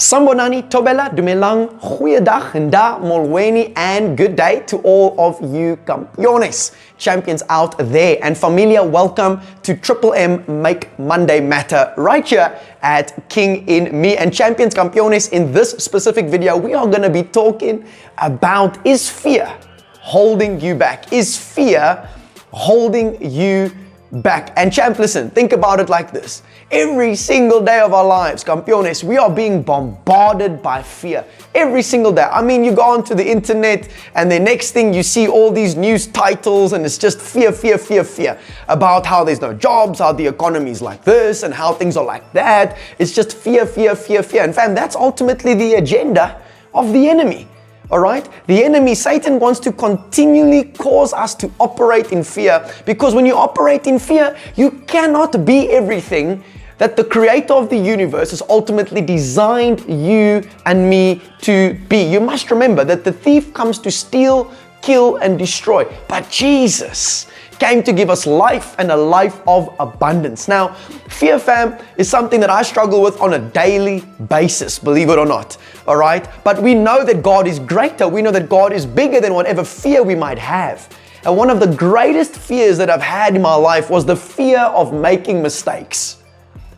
Sambonani, Tobela, Dumelang, Goeiedag, Nda, Molweni, and good day to all of you campeones, champions out there. And familia, welcome to Triple M Make Monday Matter right here at KINGinme. And champions, campeones, in this specific video, we are going to be talking about, is fear holding you back? Is fear holding you back? And champ, listen, think about it like this. Every single day of our lives, campeones, we are being bombarded by fear. Every single day. I mean, you go onto the internet and the next thing you see all these news titles and it's just fear, fear, fear, fear about how there's no jobs, how the economy is like this and how things are like that. It's just fear, fear, fear, fear. And fam, that's ultimately the agenda of the enemy. All right? The enemy, Satan, wants to continually cause us to operate in fear, because when you operate in fear, you cannot be everything that the creator of the universe has ultimately designed you and me to be. You must remember that the thief comes to steal, kill, and destroy. But Jesus came to give us life, and a life of abundance. Now, fear, fam, is something that I struggle with on a daily basis, believe it or not. All right? But we know that God is greater. We know that God is bigger than whatever fear we might have. And one of the greatest fears that I've had in my life was the fear of making mistakes.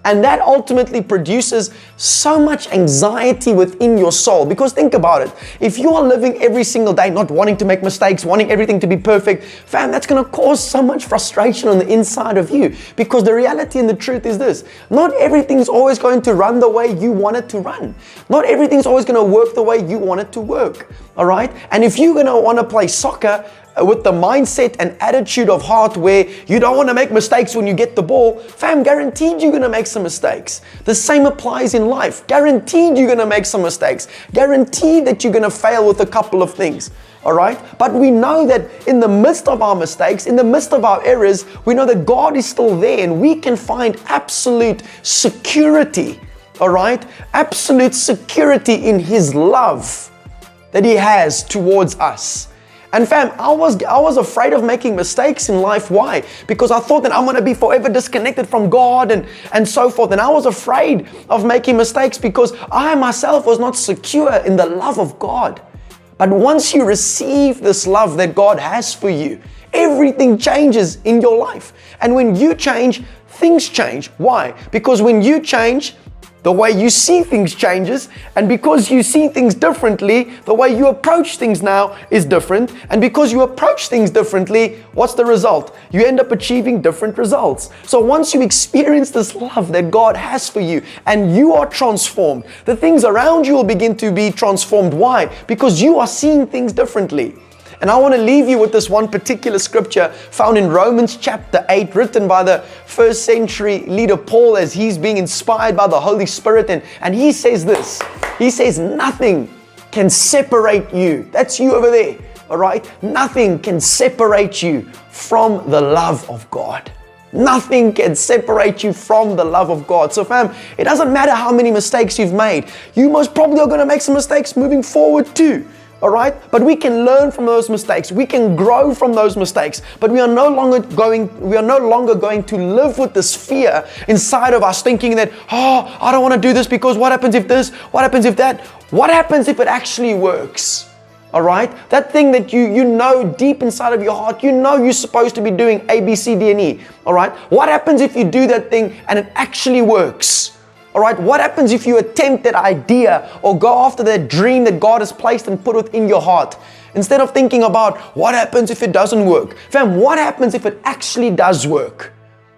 And that ultimately produces so much anxiety within your soul. Because think about it. If you are living every single day not wanting to make mistakes, wanting everything to be perfect, fam, that's going to cause so much frustration on the inside of you. Because the reality and the truth is this. Not everything's always going to run the way you want it to run. Not everything's always going to work the way you want it to work. All right? And if you're going to want to play soccer with the mindset and attitude of heart where you don't want to make mistakes when you get the ball, fam, guaranteed you're going to make some mistakes. The same applies in life. Guaranteed you're going to make some mistakes. Guaranteed that you're going to fail with a couple of things. All right? But we know that in the midst of our mistakes, in the midst of our errors, we know that God is still there and we can find absolute security. All right? Absolute security in His love that He has towards us. And fam, I was afraid of making mistakes in life. Why? Because I thought that I'm going to be forever disconnected from God and so forth. And I was afraid of making mistakes because I myself was not secure in the love of God. But once you receive this love that God has for you, everything changes in your life. And when you change, things change. Why? Because when you change, the way you see things changes, and because you see things differently, the way you approach things now is different. And because you approach things differently, what's the result? You end up achieving different results. So once you experience this love that God has for you and you are transformed, the things around you will begin to be transformed. Why? Because you are seeing things differently. And I want to leave you with this one particular scripture found in Romans chapter 8, written by the first century leader Paul as he's being inspired by the Holy Spirit. And he says this, he says, nothing can separate you. That's you over there, all right? Nothing can separate you from the love of God. Nothing can separate you from the love of God. So fam, it doesn't matter how many mistakes you've made. You most probably are going to make some mistakes moving forward too. All right? But we can learn from those mistakes. We can grow from those mistakes. But we are no longer going to live with this fear inside of us, thinking that, oh, I don't want to do this because what happens if this? What happens if that? What happens if it actually works? All right? That thing that you know deep inside of your heart, you know you're supposed to be doing A, B, C, D, and E. All right? What happens if you do that thing and it actually works? All right, what happens if you attempt that idea or go after that dream that God has placed and put within your heart? Instead of thinking about what happens if it doesn't work? Fam, what happens if it actually does work?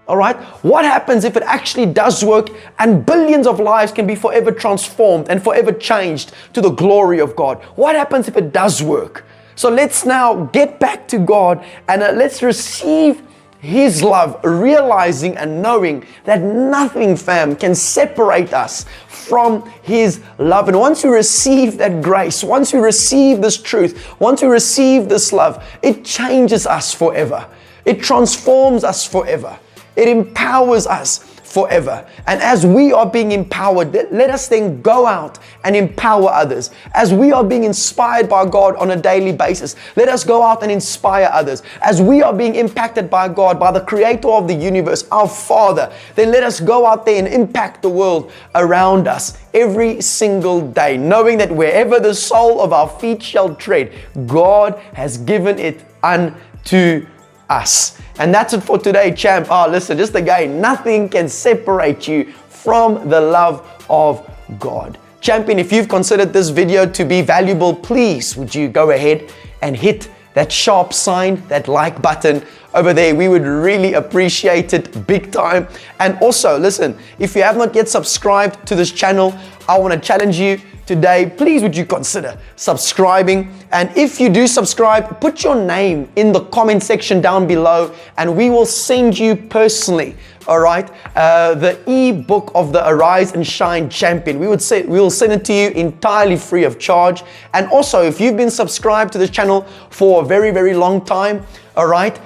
All right, what happens if it actually does work and billions of lives can be forever transformed and forever changed to the glory of God? What happens if it does work? So let's now get back to God and let's receive His love, realizing and knowing that nothing, fam, can separate us from His love. And once we receive that grace, once we receive this truth, once we receive this love, it changes us forever. It transforms us forever. It empowers us. forever. And as we are being empowered, let us then go out and empower others. As we are being inspired by God on a daily basis, let us go out and inspire others. As we are being impacted by God, by the creator of the universe, our Father, then let us go out there and impact the world around us every single day, knowing that wherever the sole of our feet shall tread, God has given it unto us. And that's it for today, champ. Listen, just again, nothing can separate you from the love of God. Champion, if you've considered this video to be valuable, please would you go ahead and hit that sharp sign, that like button over there. We would really appreciate it big time. And also, listen, if you have not yet subscribed to this channel, I want to challenge you today, please would you consider subscribing? And if you do subscribe, put your name in the comment section down below and we will send you personally, all right, the ebook of the Arise and Shine Champion. We will send it to you entirely free of charge. And also, if you've been subscribed to this channel for a very, very long time, all right,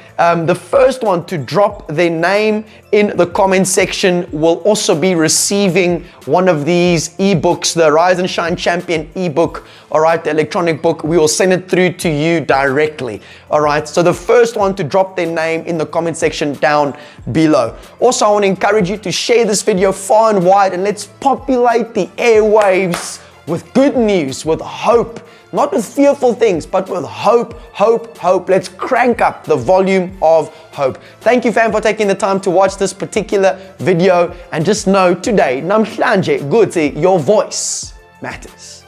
the first one to drop their name in the comment section will also be receiving one of these ebooks, the Rise and Shine Champion ebook, all right, the electronic book. We will send it through to you directly, all right? So the first one to drop their name in the comment section down below. Also, I want to encourage you to share this video far and wide, and let's populate the airwaves with good news, with hope. Not with fearful things, but with hope, hope, hope. Let's crank up the volume of hope. Thank you, fam, for taking the time to watch this particular video. And just know today, namhlanje, good, your voice matters.